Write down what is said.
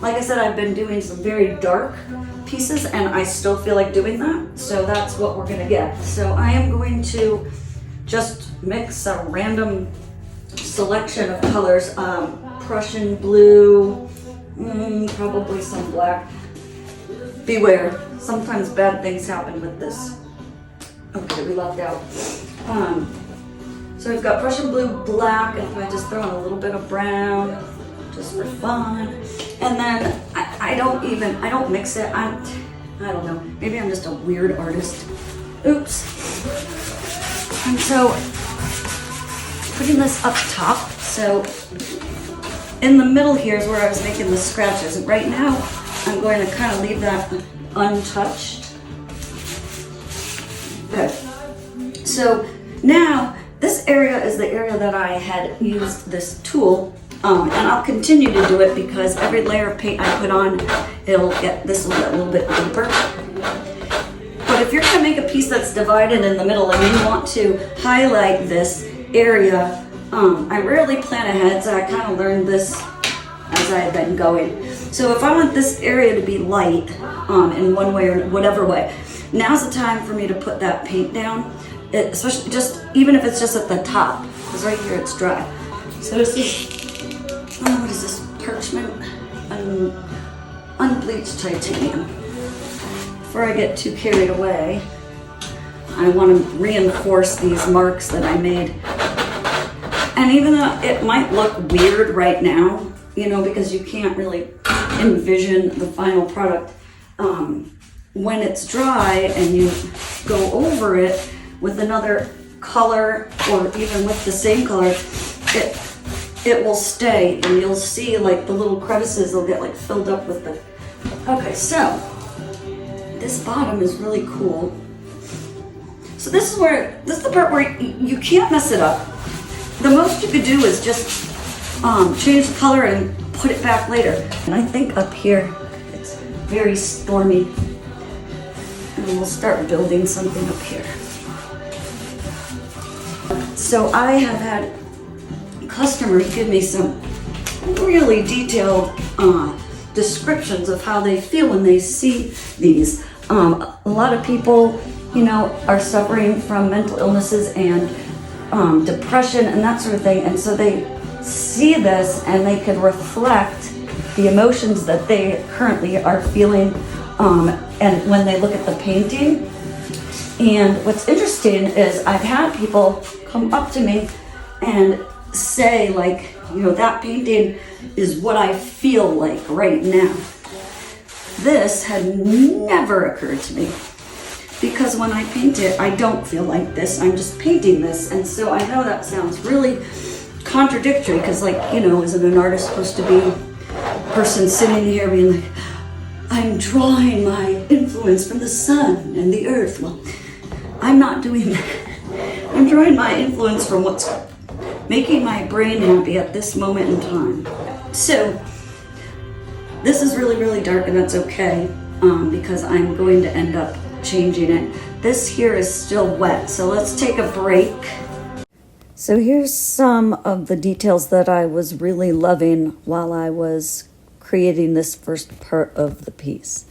Like I said, I've been doing some very dark pieces and I still feel like doing that. So that's what we're gonna get. So I am going to just mix a random selection of colors. Prussian blue, probably some black. Beware, sometimes bad things happen with this. Okay, we left out. So we've got Prussian blue, black, and if I just throw in a little bit of brown, just for fun. And then I don't mix it. I don't know, maybe I'm just a weird artist. Oops. And so, putting this up top, so in the middle here is where I was making the scratches. And right now, I'm going to kind of leave that untouched. Good. So now, this area is the area that I had used this tool, and I'll continue to do it because every layer of paint I put on, this will get a little bit deeper. But if you're gonna make a piece that's divided in the middle and you want to highlight this area, I rarely plan ahead, so I kind of learned this as I've been going. So if I want this area to be light in one way or whatever way, now's the time for me to put that paint down, especially even if it's just at the top, because right here it's dry. So this is, what is this, parchment, unbleached titanium. Before I get too carried away, I want to reinforce these marks that I made. And even though it might look weird right now, you know, because you can't really envision the final product, when it's dry and you go over it with another color or even with the same color, it will stay and you'll see like the little crevices will get like filled up with the, okay, so this bottom is really cool. So this is the part where you can't mess it up. The most you could do is just change the color and put it back later. And I think up here, it's very stormy. And we'll start building something up here. So I have had customers give me some really detailed descriptions of how they feel when they see these. A lot of people, you know, are suffering from mental illnesses and depression and that sort of thing, and so they see this and they can reflect the emotions that they currently are feeling, and when they look at the painting. And what's interesting is I've had people come up to me and say, like, you know, that painting is what I feel like right now. This had never occurred to me, because when I paint it, I don't feel like this. I'm just painting this. And so I know that sounds really contradictory, because, like, you know, isn't an artist supposed to be a person sitting here being like, I'm drawing my influence from the sun and the earth? Well, I'm not doing that. I'm drawing my influence from what's making my brain happy at this moment in time. So this is really, really dark, and that's okay, because I'm going to end up changing it. This here is still wet, so let's take a break. So here's some of the details that I was really loving while I was creating this first part of the piece.